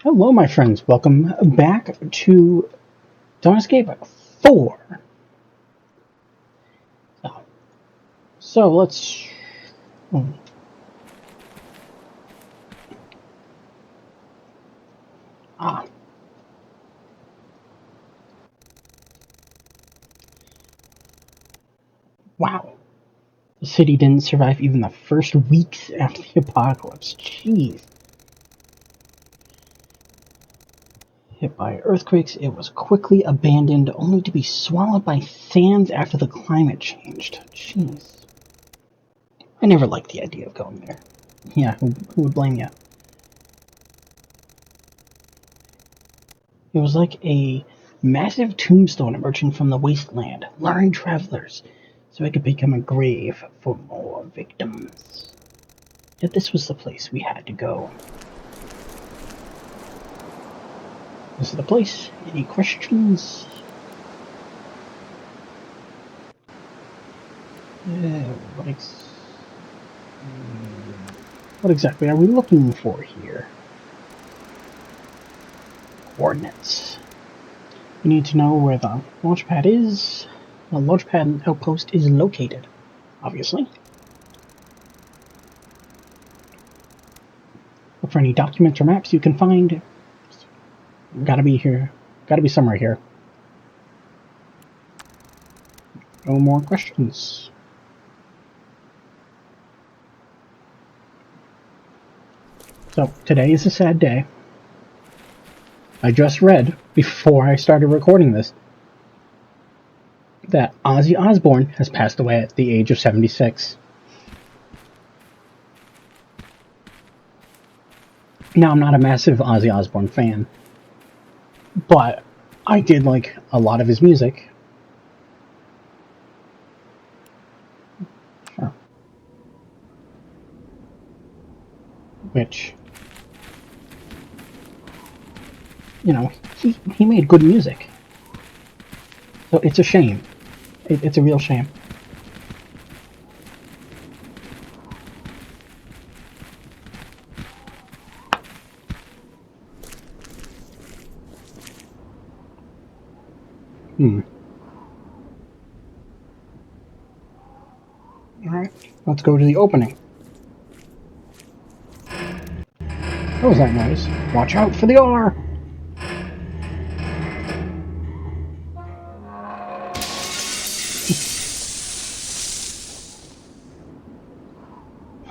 Hello, my friends. Welcome back to Dawn Escape 4. Oh, so let's. hmm, Ah, wow. The city didn't survive even the first weeks after the apocalypse. Jeez. Hit by earthquakes, it was quickly abandoned, only to be swallowed by sands after the climate changed. Jeez. I never liked the idea of going there. Yeah, who would blame you? It was like a massive tombstone emerging from the wasteland, luring travelers so it could become a grave for more victims. Yet this was the place we had to go. This is the place. Any questions? What, what exactly are we looking for here? Coordinates. We need to know where the launchpad is. The launchpad outpost is located, obviously. Look for any documents or maps you can find. Gotta be here. Gotta be somewhere here. No more questions. So, today is a sad day. I just read, before I started recording this, that Ozzy Osbourne has passed away at the age of 76. Now, I'm not a massive Ozzy Osbourne fan, but I did like a lot of his music. Sure. Which, he made good music. So it's a shame. It's a real shame. Alright, let's go to the opening. What was that noise? Watch out for the R!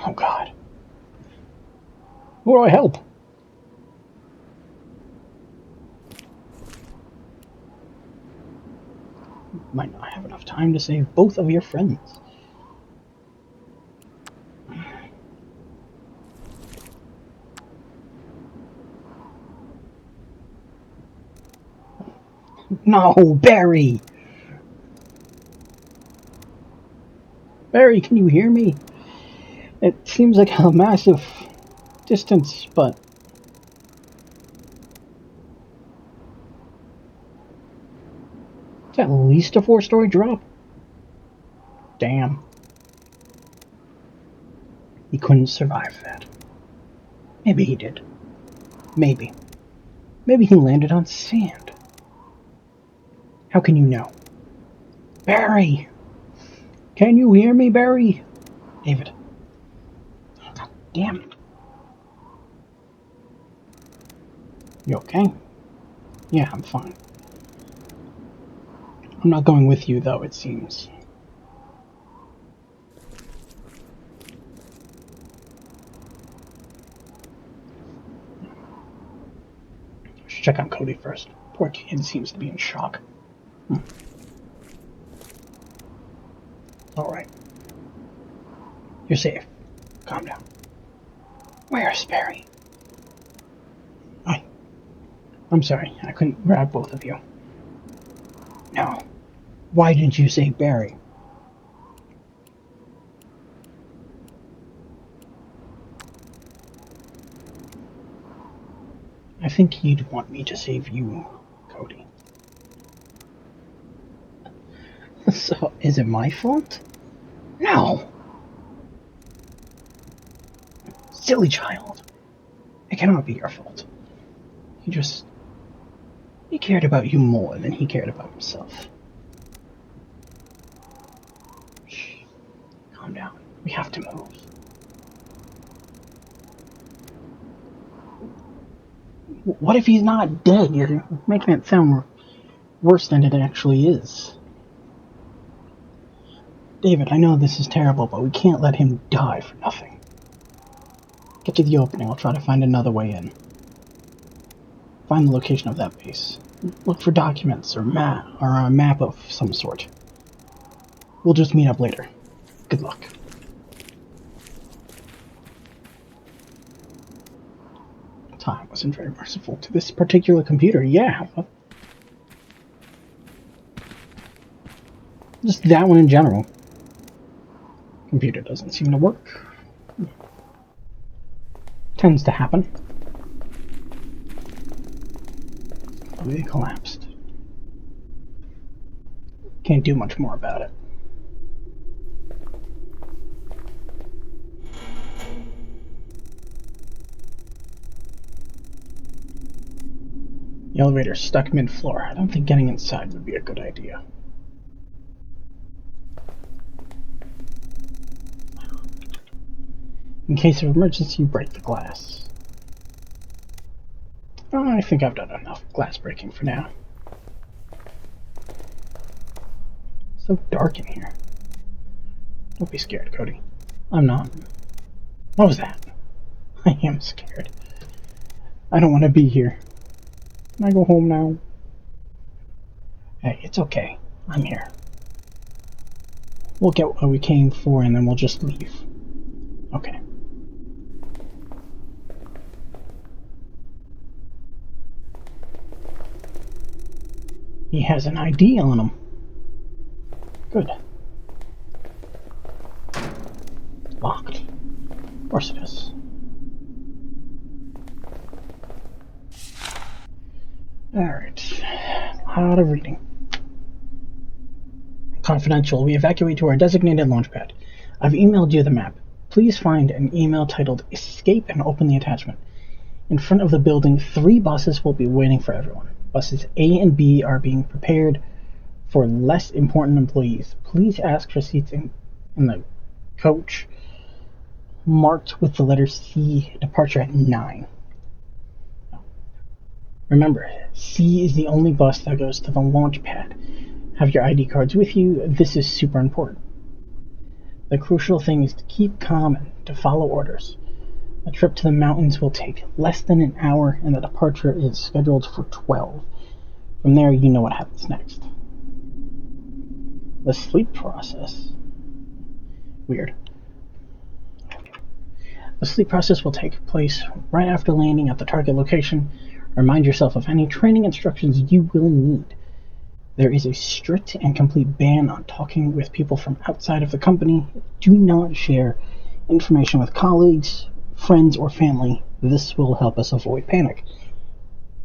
Oh god. Who do I help? Might not have enough time to save both of your friends. No, Barry! Barry, can you hear me? It seems like a massive distance, but... it's at least a 4-story drop. Damn. He couldn't survive that. Maybe he did. Maybe. Maybe he landed on sand. How can you know? Barry! Can you hear me, Barry? David. Oh, God damn it. You okay? Yeah, I'm fine. I'm not going with you, though, it seems. I should check on Cody first. Poor kid seems to be in shock. Alright. You're safe. Calm down. Where's Barry? I'm sorry, I couldn't grab both of you. No. Why didn't you say Barry? I think he'd want me to save you, Cody. So, is it my fault? No! Silly child. It cannot be your fault. He cared about you more than he cared about himself. Shh. Calm down. We have to move. What if he's not dead? You're making it sound worse than it actually is. David, I know this is terrible, but we can't let him die for nothing. Get to the opening. I'll try to find another way in. Find the location of that base. Look for documents or a map of some sort. We'll just meet up later. Good luck. Time wasn't very merciful to this particular computer. Yeah. Just that one in general. Computer doesn't seem to work. Tends to happen. They collapsed. Can't do much more about it. The elevator's stuck mid-floor. I don't think getting inside would be a good idea. In case of emergency, break the glass. Oh, I think I've done enough glass breaking for now. It's so dark in here. Don't be scared, Cody. I'm not. What was that? I am scared. I don't want to be here. Can I go home now? Hey, it's okay. I'm here. We'll get what we came for and then we'll just leave. Okay. He has an ID on him. Good. Locked. Of course it is. Alright. A lot of reading. Confidential. We evacuate to our designated launch pad. I've emailed you the map. Please find an email titled Escape and open the attachment. In front of the building, 3 buses will be waiting for everyone. Buses A and B are being prepared for less important employees. Please ask for seats in the coach marked with the letter C, departure at 9. Remember, C is the only bus that goes to the launch pad. Have your ID cards with you. This is super important. The crucial thing is to keep calm and to follow orders. A trip to the mountains will take less than an hour, and the departure is scheduled for 12. From there, you know what happens next. The sleep process. Weird. The sleep process will take place right after landing at the target location. Remind yourself of any training instructions you will need. There is a strict and complete ban on talking with people from outside of the company. Do not share information with colleagues, friends, or family. This will help us avoid panic.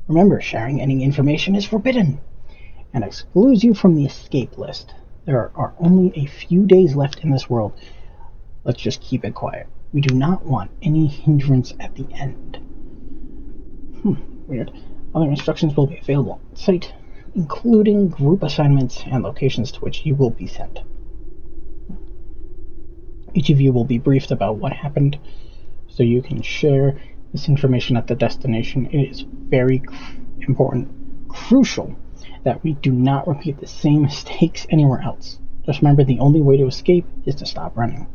Remember, sharing any information is forbidden and excludes you from the escape list. There are only a few days left in this world. Let's just keep it quiet. We do not want any hindrance at the end. Weird. Other instructions will be available on site, including group assignments and locations to which you will be sent. Each of you will be briefed about what happened so you can share this information at the destination. It is very important, crucial, that we do not repeat the same mistakes anywhere else. Just remember, the only way to escape is to stop running.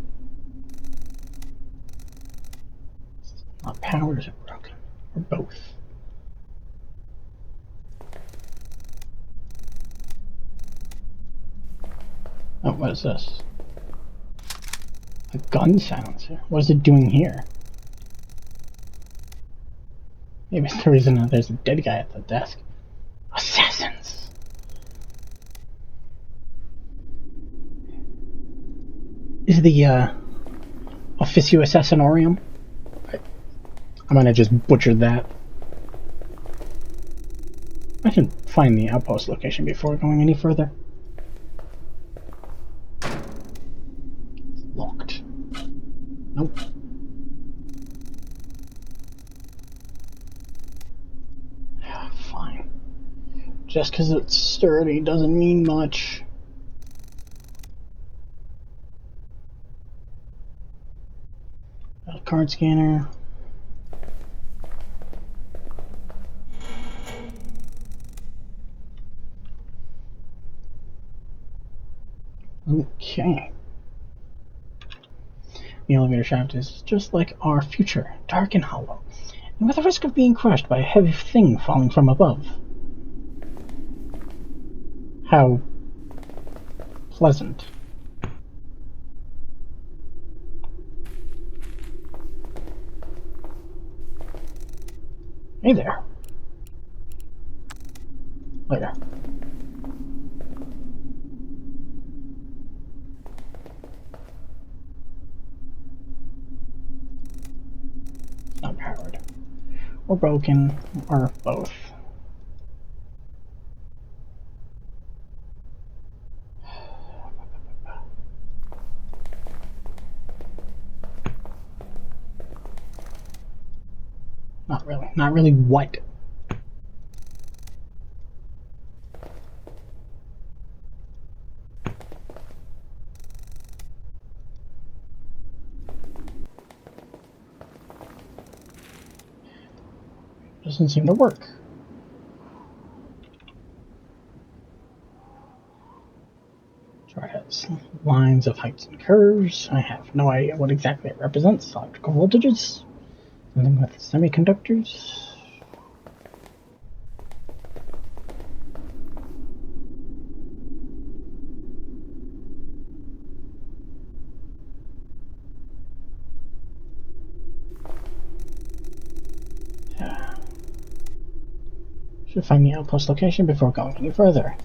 Our powers are broken, or both. Oh, what is this? A gun silencer. What is it doing here? Maybe it's the reason that there's a dead guy at the desk. Assassins! Is the Officio Assassinorium? I might have just butchered that. I can find the outpost location before going any further. Locked. Nope. Just because it's sturdy doesn't mean much. Got a card scanner. Okay. The elevator shaft is just like our future, dark and hollow, and with the risk of being crushed by a heavy thing falling from above. How pleasant. Hey there. Later. It's not powered. Or broken, or both. Not really. Not really what? Doesn't seem to work. Chart has lines of heights and curves. I have no idea what exactly it represents. Electrical voltages? Something with semiconductors? Should find the outpost location before going any further.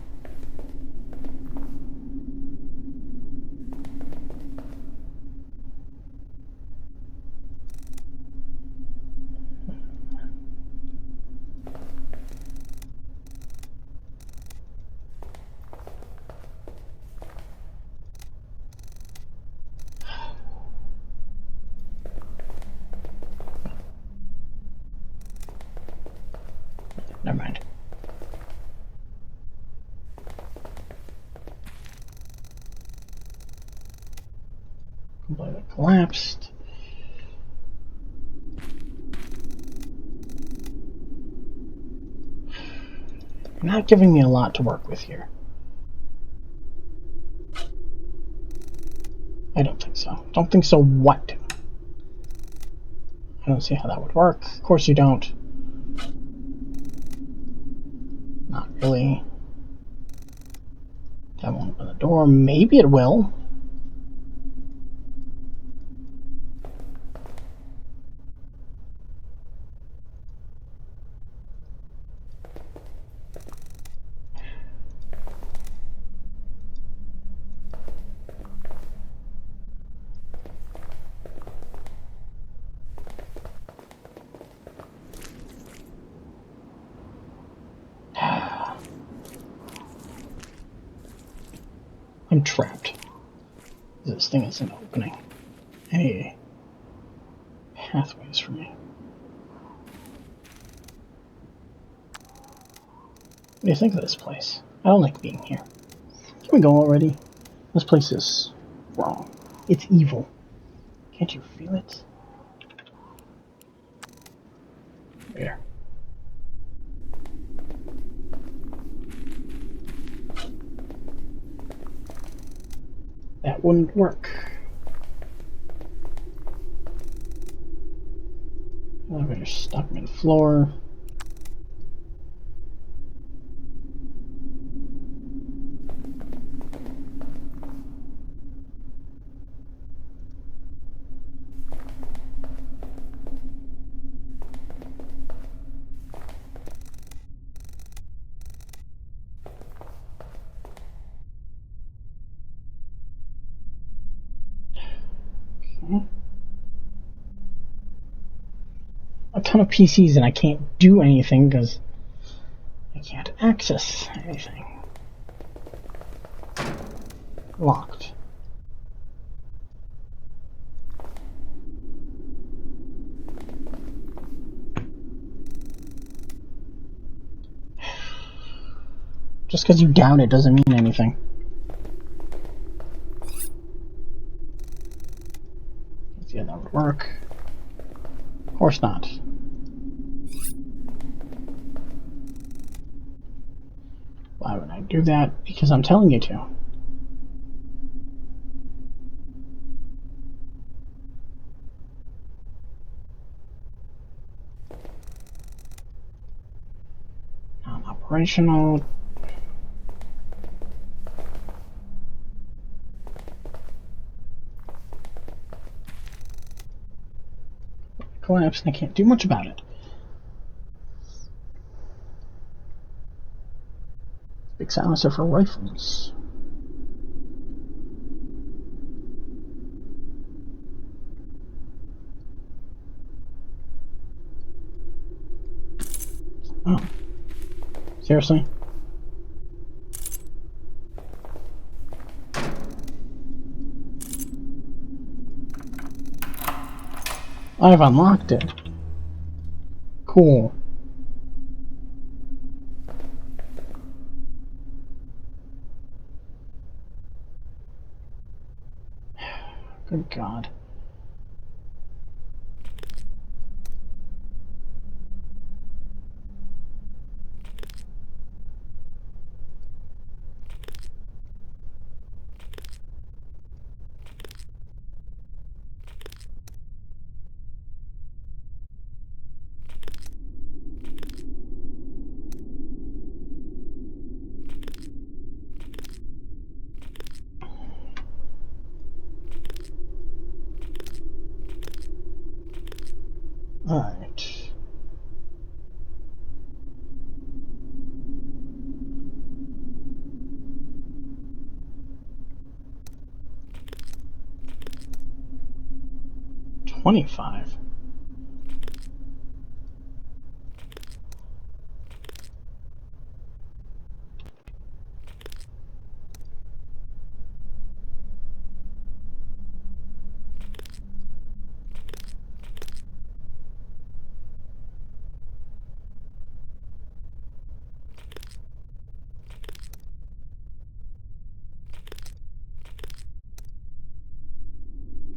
Never mind. Completely collapsed. You're not giving me a lot to work with here. I don't think so. Don't think so what? I don't see how that would work. Of course you don't. Not really. That won't open the door. Maybe it will. I'm trapped. This thing isn't opening any pathways for me. What do you think of this place? I don't like being here. Can we go already? This place is wrong. It's evil. Can't you feel it? There. That wouldn't work. Elevator stuck mid-floor. Okay. A ton of PCs and I can't do anything because I can't access anything. Locked. Just because you doubt it doesn't mean anything. Yeah, that would work. Of course not. Why would I do that? Because I'm telling you to. Non-operational. Collapse, and I can't do much about it. Big silencer for rifles. Oh. Seriously? I've unlocked it. Cool. Good God. Alright. $25.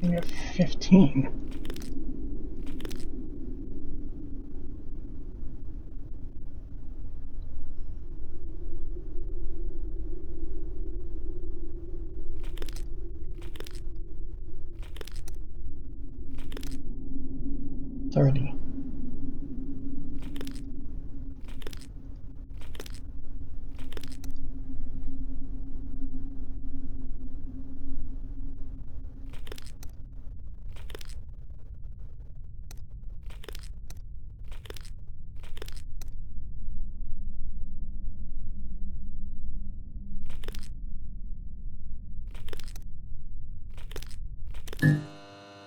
We have 15. $30.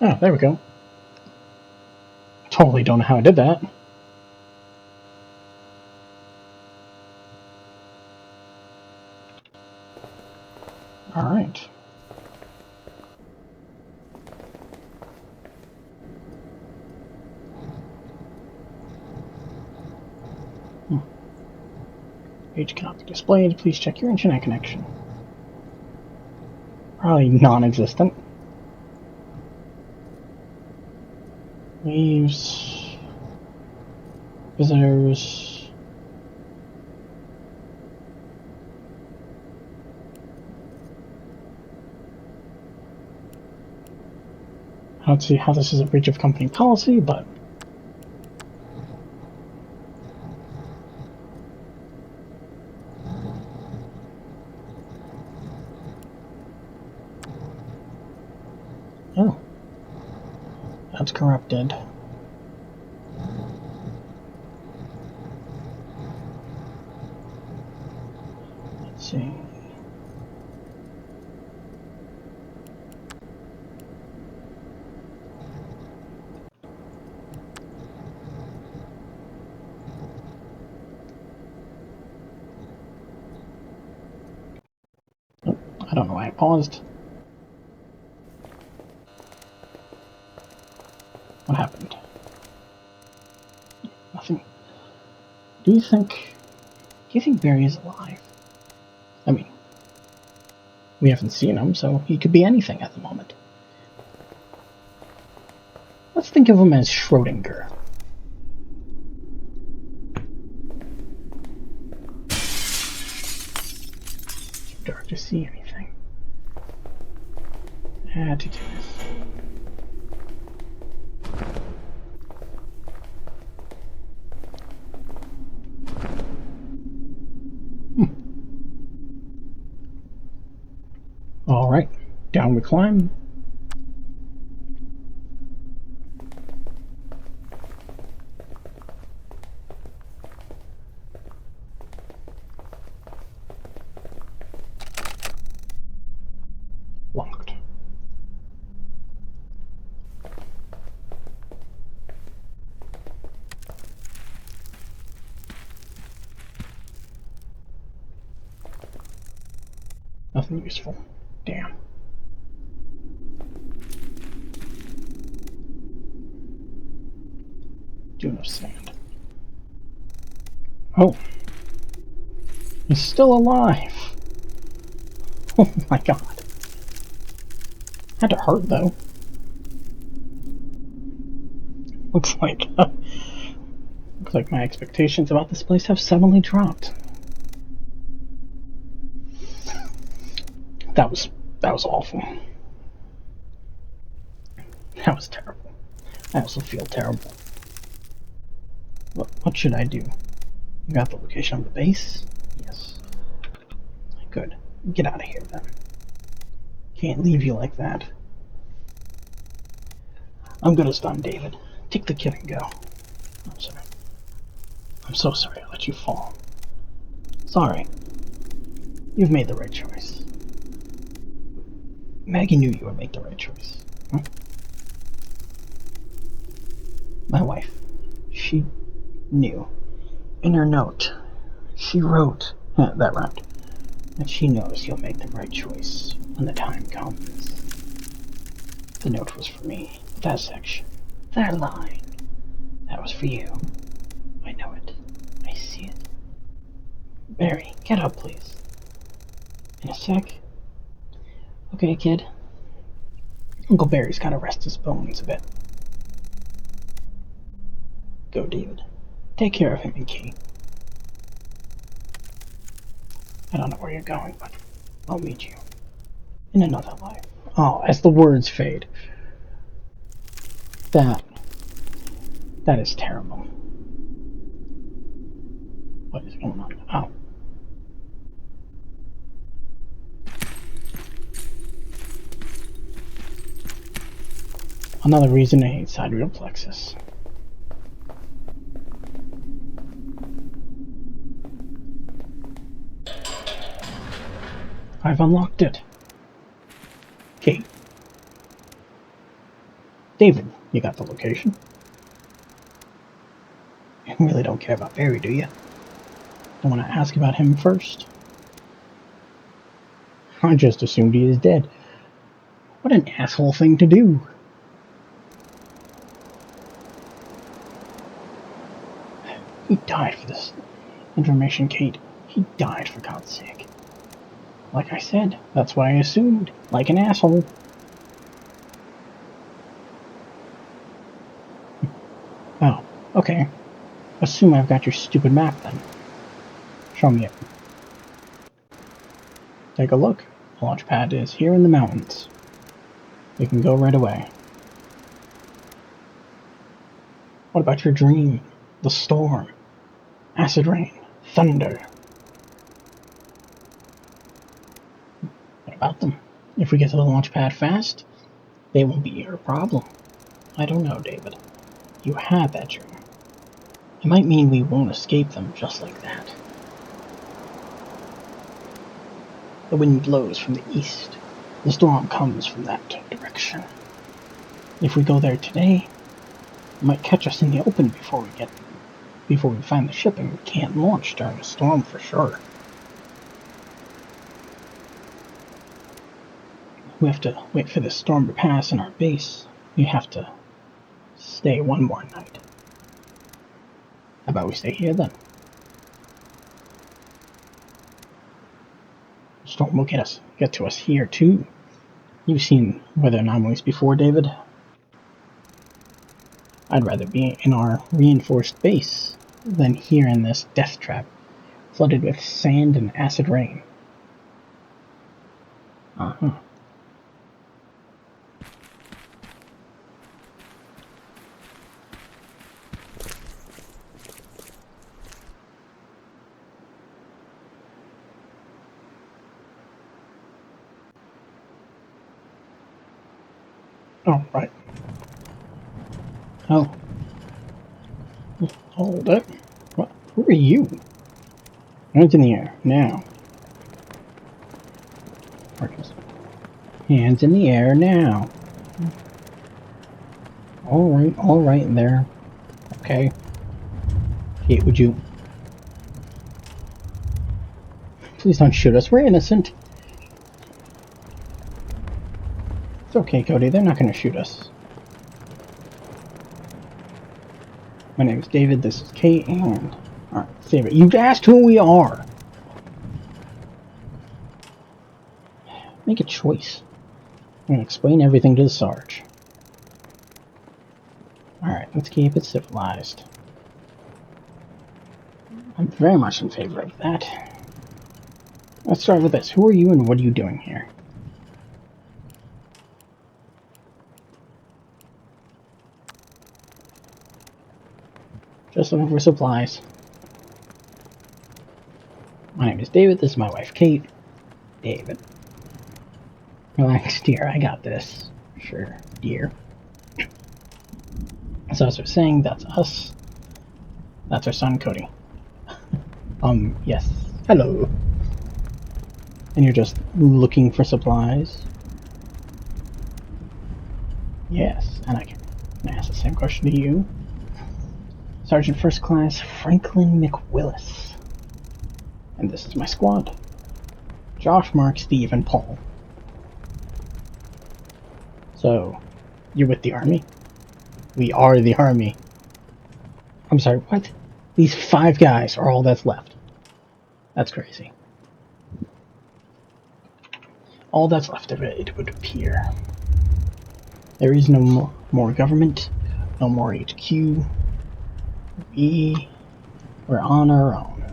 Oh, there we go. Totally don't know how I did that. Alright. Page cannot be displayed. Please check your internet connection. Probably non-existent. Leaves. Visitors. I don't see how this is a breach of company policy, but... Oh. That's corrupted. Let's see. Oh, I don't know why I paused. What happened? Nothing. Do you think Barry is alive? We haven't seen him, so he could be anything at the moment. Let's think of him as Schrodinger. Too dark to see anything. Attitudes. Alright, down we climb. Locked. Nothing useful. Damn. Dune of sand. Oh. He's still alive. Oh my god. Had to hurt though. Looks like my expectations about this place have suddenly dropped. That was awful. That was terrible. I also feel terrible. What should I do? You got the location of the base? Yes. Good. Get out of here then. Can't leave you like that. I'm good as done, David. Take the kid and go. I'm sorry. I'm so sorry I let you fall. Sorry. You've made the right choice. Maggie knew you would make the right choice. Huh? My wife. She knew. In her note, she wrote that rhymed. And she knows you'll make the right choice when the time comes. The note was for me. That section. That line. That was for you. I know it. I see it. Barry, get up, please. In a sec. Okay, kid. Uncle Barry's gotta rest his bones a bit. Go, David. Take care of him and Kate. I don't know where you're going, but I'll meet you in another life. Oh, as the words fade. That is terrible. What is going on? Oh. Another reason I hate sidereal plexus. I've unlocked it. Kate. David, you got the location? You really don't care about Barry, do you? Don't want to ask about him first? I just assumed he is dead. What an asshole thing to do. He died for this information, Kate. He died, for God's sake. Like I said, that's what I assumed. Like an asshole. Oh, okay. Assume I've got your stupid map then. Show me it. Take a look. The launch pad is here in the mountains. We can go right away. What about your dream? The storm? Acid rain? Thunder? What about them? If we get to the launch pad fast, they won't be your problem. I don't know, David. You had that dream. It might mean we won't escape them just like that. The wind blows from the east. The storm comes from that direction. If we go there today, it might catch us in the open before we find the ship, and we can't launch during a storm for sure. We have to wait for this storm to pass in our base. We have to stay one more night. How about we stay here then? Storm will get to us here too. You've seen weather anomalies before, David. I'd rather be in our reinforced base than here in this death trap, flooded with sand and acid rain. Uh-huh. Oh, right. Oh. Hold it. What? Who are you? Hands in the air, now. Hands in the air, now. Alright there. Okay. Kate, would you... Please don't shoot us, we're innocent. It's okay, Cody, they're not gonna shoot us. My name is David, this is Kate, and... Alright, save it. You asked who we are! Make a choice. I'm gonna explain everything to the Sarge. Alright, let's keep it civilized. I'm very much in favor of that. Let's start with this. Who are you and what are you doing here? Just looking for supplies. My name is David, this is my wife Kate. David. Relax, dear, I got this. Sure, dear. So as I was saying, that's us. That's our son, Cody. Yes. Hello. And you're just looking for supplies? Yes, and I can ask the same question to you. Sergeant First Class Franklin McWillis. And this is my squad. Josh, Mark, Steve, and Paul. So, you're with the Army? We are the Army. I'm sorry, what? These 5 guys are all that's left. That's crazy. All that's left of it, it would appear. There is no more government, no more HQ. We're on our own.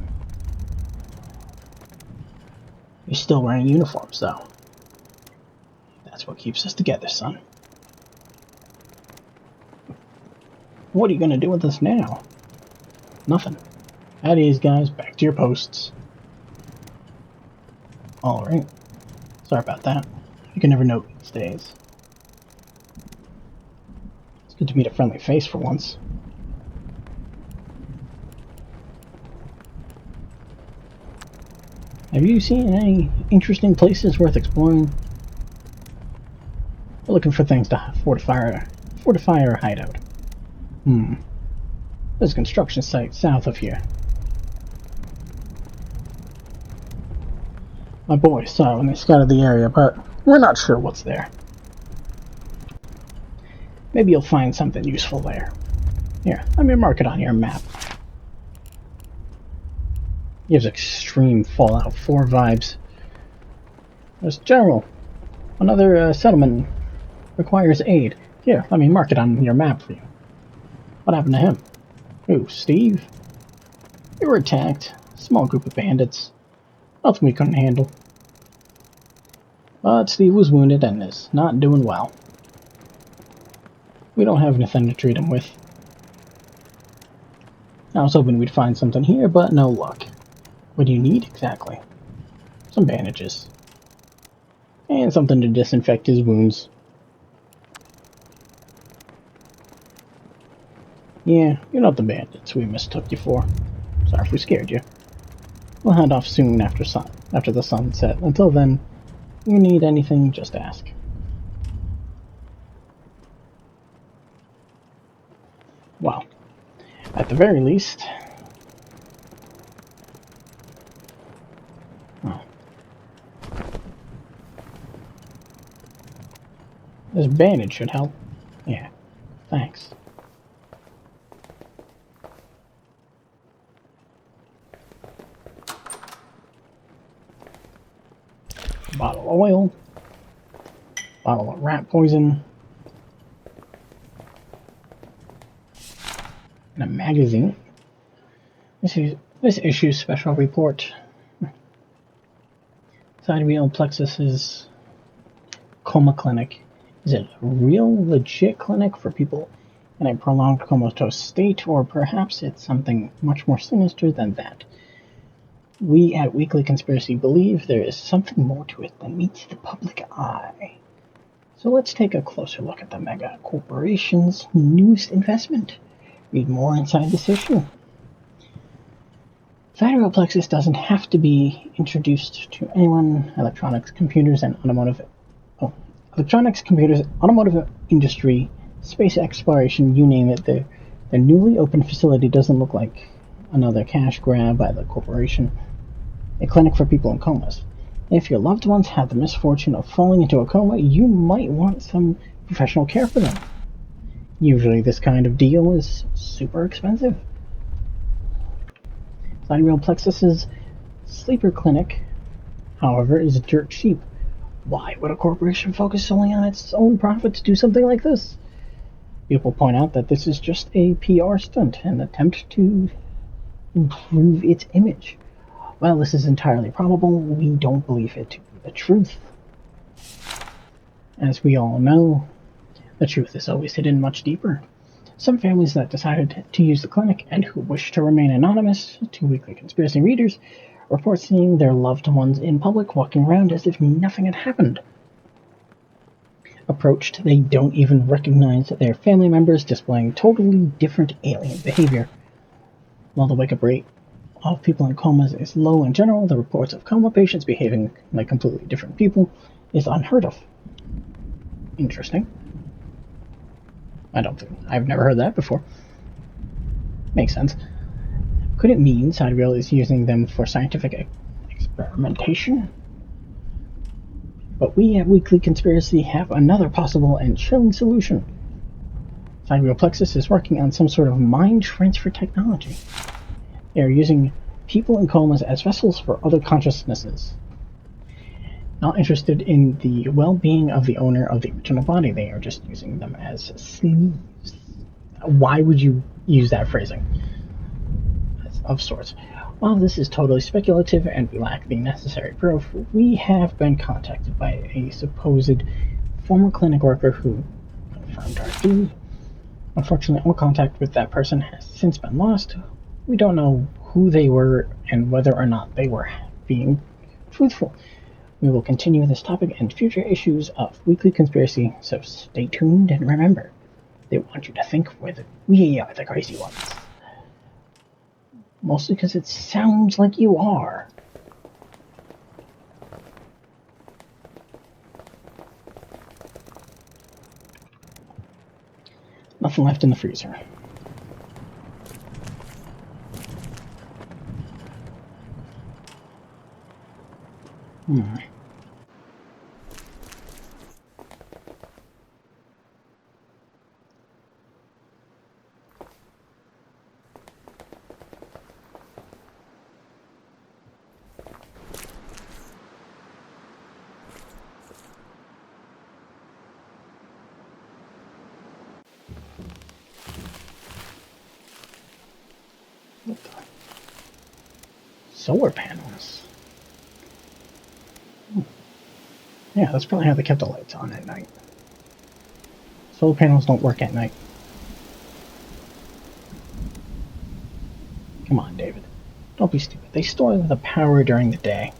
You're still wearing uniforms, though. That's what keeps us together, son. What are you gonna do with us now? Nothing. At ease, guys. Back to your posts. Alright. Sorry about that. You can never know these days. It's good to meet a friendly face for once. Have you seen any interesting places worth exploring? We're looking for things to fortify our hideout. There's a construction site south of here. My boys saw it when they scouted the area, but we're not sure what's there. Maybe you'll find something useful there. Here, let me mark it on your map. Gives extreme Fallout 4 vibes. There's General. Another settlement requires aid. Here, let me mark it on your map for you. What happened to him? Who, Steve? We were attacked. Small group of bandits. Nothing we couldn't handle. But Steve was wounded and is not doing well. We don't have anything to treat him with. I was hoping we'd find something here, but no luck. What do you need exactly? Some bandages. And something to disinfect his wounds. Yeah, you're not the bandits we mistook you for. Sorry if we scared you. We'll head off soon after the sunset. Until then, if you need anything, just ask. Well, at the very least... Oh. This bandage should help. Yeah, thanks. A bottle of oil, bottle of rat poison, and a magazine. This issue's special report. Sidereal plexus's coma clinic. Is it a real, legit clinic for people in a prolonged comatose state, or perhaps it's something much more sinister than that? We at Weekly Conspiracy believe there is something more to it than meets the public eye. So let's take a closer look at the mega corporation's newest investment. Read more inside this issue. Sidereal plexus doesn't have to be introduced to anyone. Electronics, computers, automotive industry, space exploration, you name it. The newly opened facility doesn't look like another cash grab by the corporation. A clinic for people in comas. If your loved ones have the misfortune of falling into a coma, you might want some professional care for them. Usually this kind of deal is super expensive. Sidereal plexus's sleeper clinic, however, is dirt cheap. Why would a corporation focus solely on its own profit to do something like this? People point out that this is just a PR stunt, an attempt to improve its image. While this is entirely probable, we don't believe it to be the truth. As we all know, the truth is always hidden much deeper. Some families that decided to use the clinic and who wish to remain anonymous to Weekly Conspiracy readers report seeing their loved ones in public walking around as if nothing had happened. Approached, they don't even recognize their family members, displaying totally different alien behavior. While the wake-up rate of people in comas is low in general, the reports of coma patients behaving like completely different people is unheard of. Interesting. I've never heard that before. Makes sense. Could it mean Sidereal is using them for scientific experimentation? But we at Weekly Conspiracy have another possible and chilling solution. Sidereal Plexus is working on some sort of mind transfer technology. They are using people in comas as vessels for other consciousnesses. Not interested in the well-being of the owner of the original body, they are just using them as sleeves. Why would you use that phrasing? Of sorts. While this is totally speculative and we lack the necessary proof, we have been contacted by a supposed former clinic worker who confirmed our theory. Unfortunately, all contact with that person has since been lost. We don't know who they were and whether or not they were being truthful. We will continue this topic in future issues of Weekly Conspiracy, so stay tuned and remember, they want you to think we are the crazy ones. Mostly because it sounds like you are. Nothing left in the freezer. Solar panels. Yeah, that's probably how they kept the lights on at night. Solar panels don't work at night. Come on, David. Don't be stupid. They store the power during the day.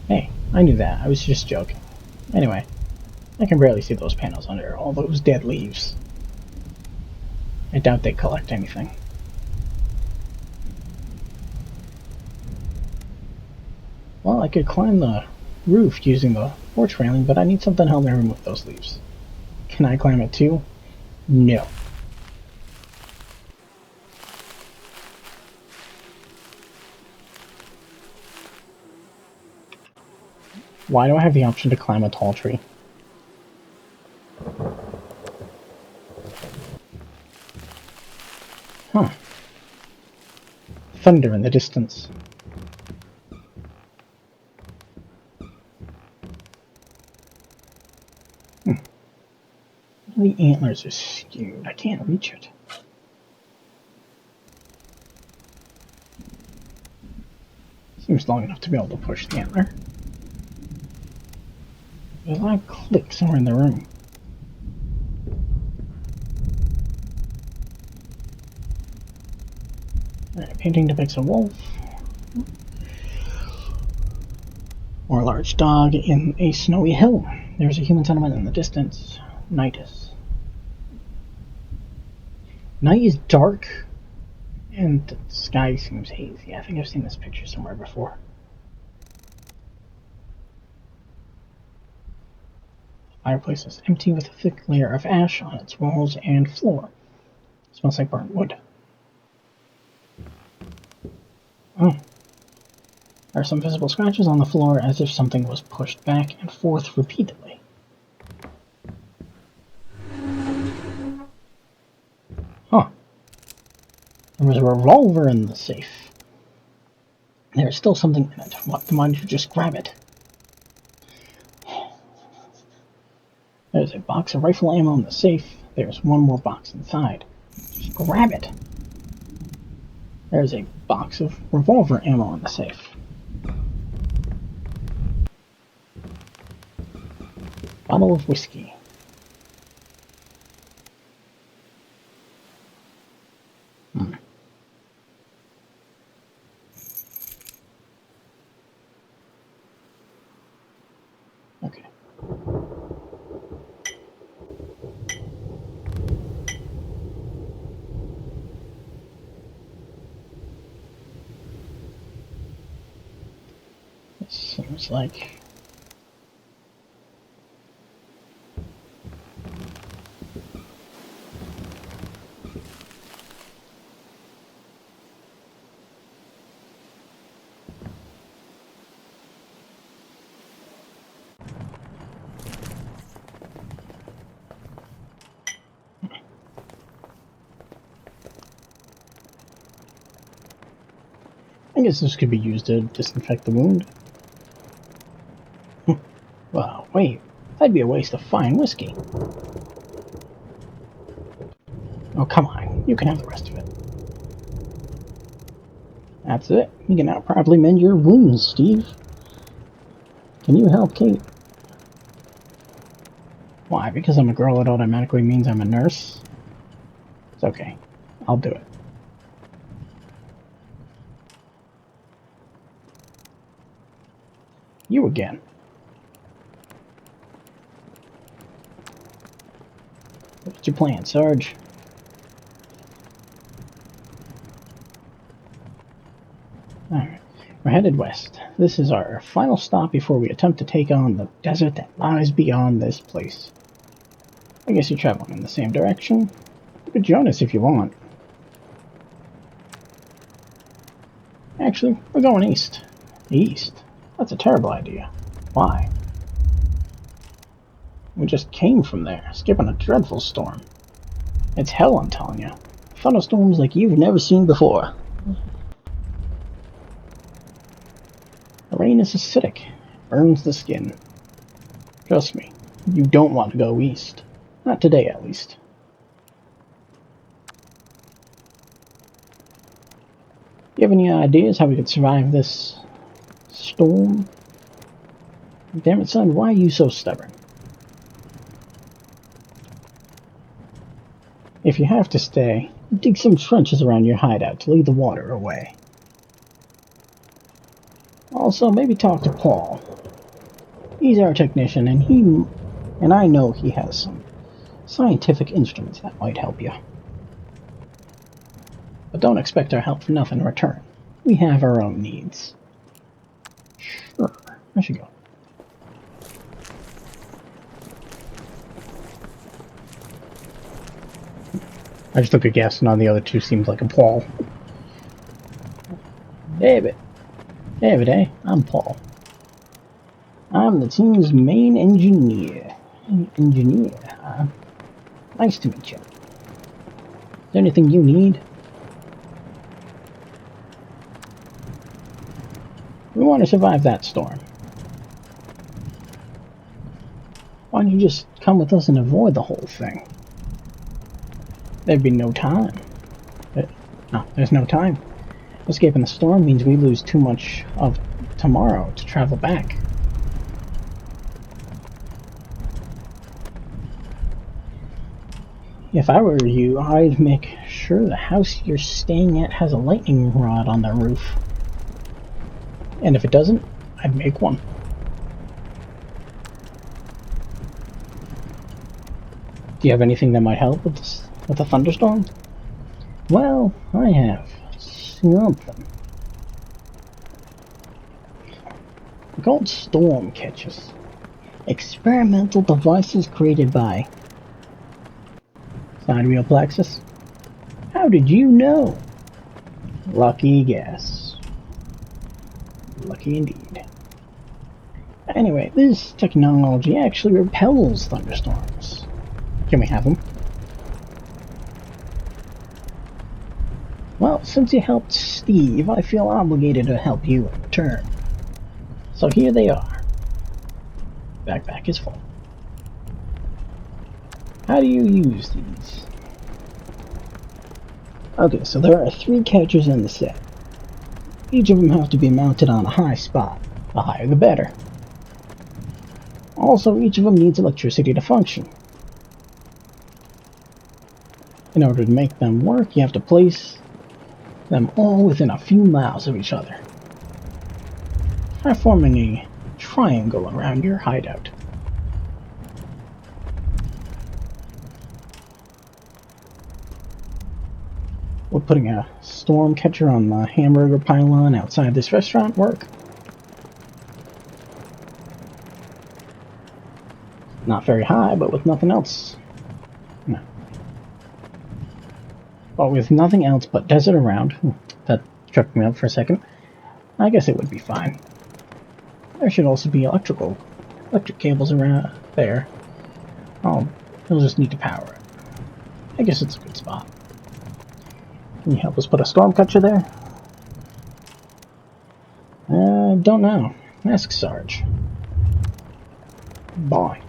Hey, I knew that. I was just joking. Anyway, I can barely see those panels under all those dead leaves. I doubt they collect anything. Well, I could climb the roof using the porch railing, but I need something to help me remove those leaves. Can I climb it too? No. Why do I have the option to climb a tall tree? Huh. Thunder in the distance. The antlers are skewed. I can't reach it. Seems long enough to be able to push the antler. There's a lot of clicks somewhere in the room. Alright, painting depicts a wolf. Or a large dog in a snowy hill. There's a human settlement in the distance. Night is dark, and the sky seems hazy. I think I've seen this picture somewhere before. The fireplace is empty with a thick layer of ash on its walls and floor. It smells like burnt wood. Oh. There are some visible scratches on the floor as if something was pushed back and forth repeatedly. Huh. There was a revolver in the safe. There's still something in it. Why don't you just grab it? There's a box of rifle ammo in the safe. There's one more box inside. Just grab it. There's a box of revolver ammo in the safe. Bottle of whiskey. Okay. This seems like... I guess this could be used to disinfect the wound. Well, wait. That'd be a waste of fine whiskey. Oh, come on. You can have the rest of it. That's it. You can now properly mend your wounds, Steve. Can you help Kate? Why? Because I'm a girl, it automatically means I'm a nurse? It's okay. I'll do it. You again. What's your plan, Sarge? Alright. We're headed west. This is our final stop before we attempt to take on the desert that lies beyond this place. I guess you're traveling in the same direction. You could join us if you want. Actually, we're going east. East? That's a terrible idea. Why? We just came from there, skipping a dreadful storm. It's hell, I'm telling you. Thunderstorms like you've never seen before. The rain is acidic. Burns the skin. Trust me, you don't want to go east. Not today, at least. Do you have any ideas how we could survive this storm? Damn it, son, why are you so stubborn? If you have to stay, dig some trenches around your hideout to lead the water away. Also, maybe talk to Paul. He's our technician, and I know he has some scientific instruments that might help you. But don't expect our help for nothing in return. We have our own needs. Sure, I should go. I just took a guess, and on the other two seems like a Paul. David, eh? I'm Paul. I'm the team's main engineer. Nice to meet you. Is there anything you need? We want to survive that storm. Why don't you just come with us and avoid the whole thing? There'd be no time. No, there's no time. Escaping the storm means we lose too much of tomorrow to travel back. If I were you, I'd make sure the house you're staying at has a lightning rod on the roof. And if it doesn't, I'd make one. Do you have anything that might help with this, with a thunderstorm? Well, I have something. They're called storm catchers. Experimental devices created by Sidereal Plexus. How did you know? Lucky guess. Lucky indeed. Anyway, this technology actually repels thunderstorms. Can we have them? Well, since you helped Steve, I feel obligated to help you in return. So here they are. Backpack is full. How do you use these? Okay, so there are 3 catchers in the set. Each of them have to be mounted on a high spot. The higher the better. Also, each of them needs electricity to function. In order to make them work, you have to place them all within a few miles of each other. Try forming a triangle around your hideout. Would putting a storm catcher on the hamburger pylon outside this restaurant work? Not very high, but with nothing else. No. But with nothing else but desert around, that tripped me up for a second, I guess it would be fine. There should also be electric cables around there. Oh, you'll just need to power it. I guess it's a good spot. Can you help us put a storm catcher there? Don't know. Ask Sarge. Bye.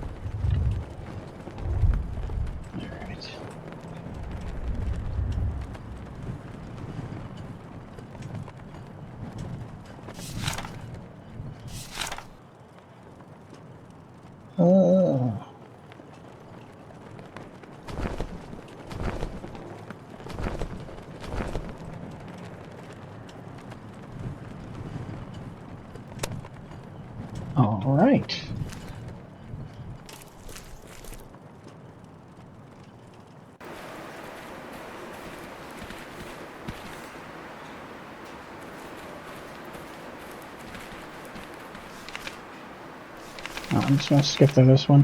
Alright. Alright. I'm just gonna skip through this one.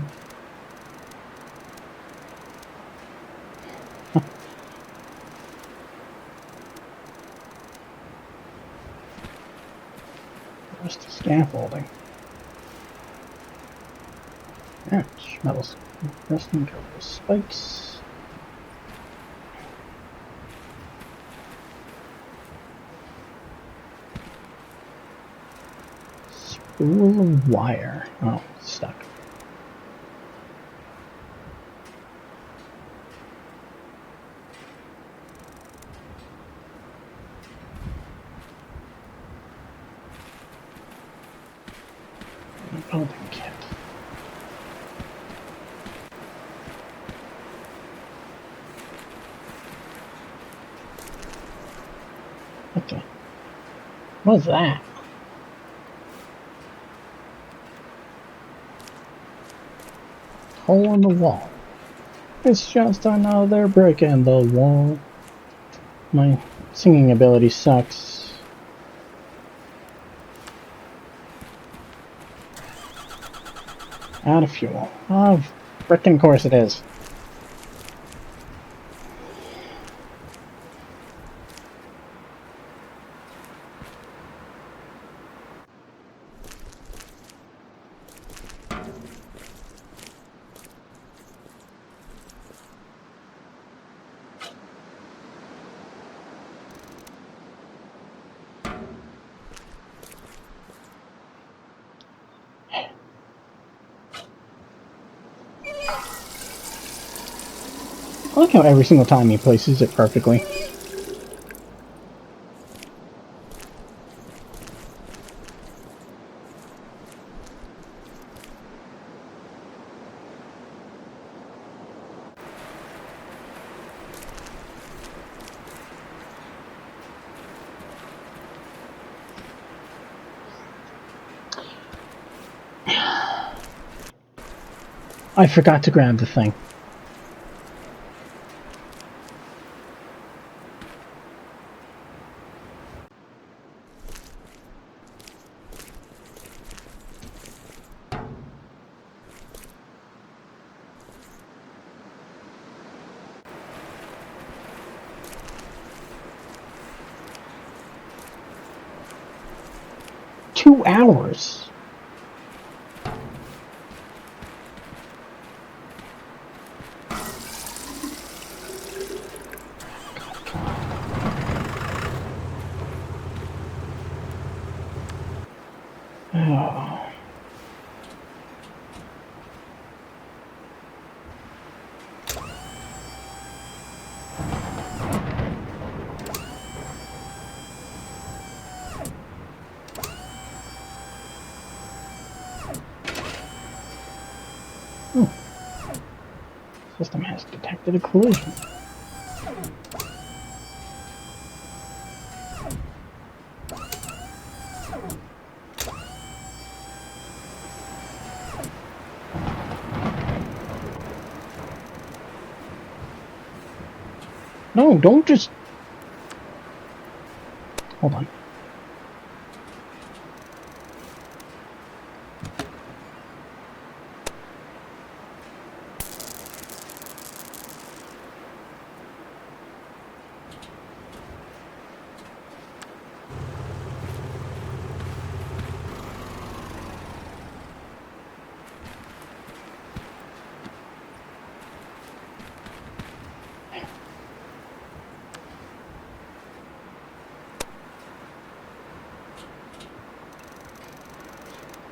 Where's the scaffolding? Yeah, metals. Resting cover spikes. Spool of wire. Oh, stuck. Building kit. Okay. What's that? Hole in the wall. It's just another brick in the wall. My singing ability sucks. Out of fuel. Oh, frickin' course it is. I like how every single time he places it perfectly. I forgot to grab the thing. $2. Oh. System has detected a collision. No, don't just... Hold on.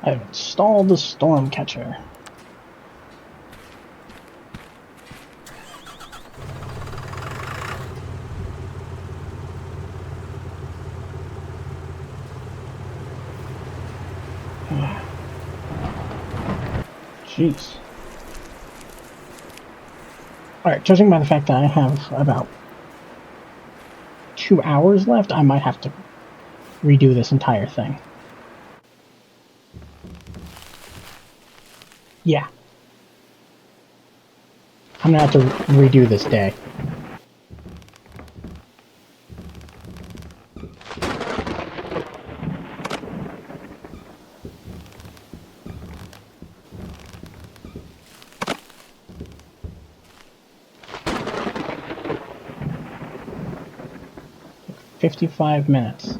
I've installed the storm catcher. Jeez. Alright, judging by the fact that I have about 2 hours left, I might have to redo this entire thing. Yeah. I'm gonna have to redo this day. $55.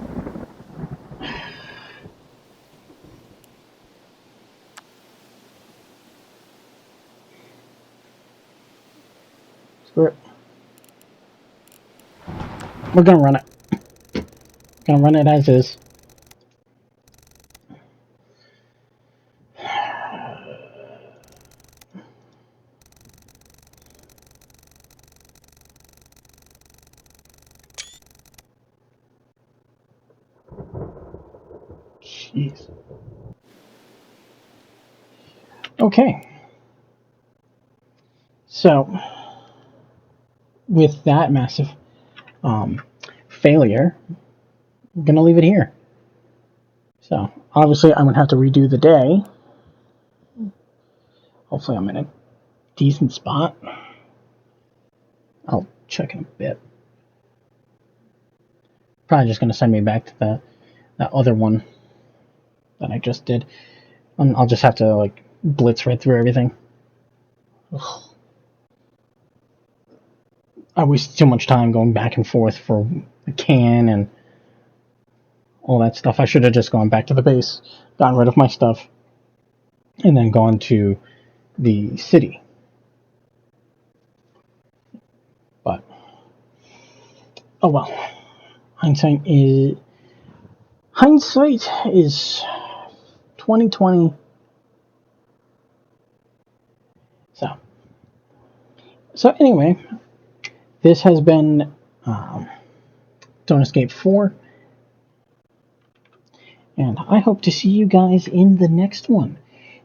Screw it. We're gonna run it. Gonna run it as is. Jeez. Okay. So, with that massive failure, I'm gonna leave it here. So, obviously, I'm gonna have to redo the day. Hopefully, I'm in a decent spot. I'll check in a bit. Probably just gonna send me back to that other one that I just did. And I'll just have to like blitz right through everything. Ugh. I wasted too much time going back and forth for the can and all that stuff. I should have just gone back to the base, gotten rid of my stuff, and then gone to the city. But oh well. Hindsight is 2020. So anyway, This has been Don't Escape 4, and I hope to see you guys in the next one.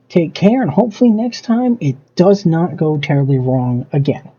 Take care, and hopefully next time it does not go terribly wrong again.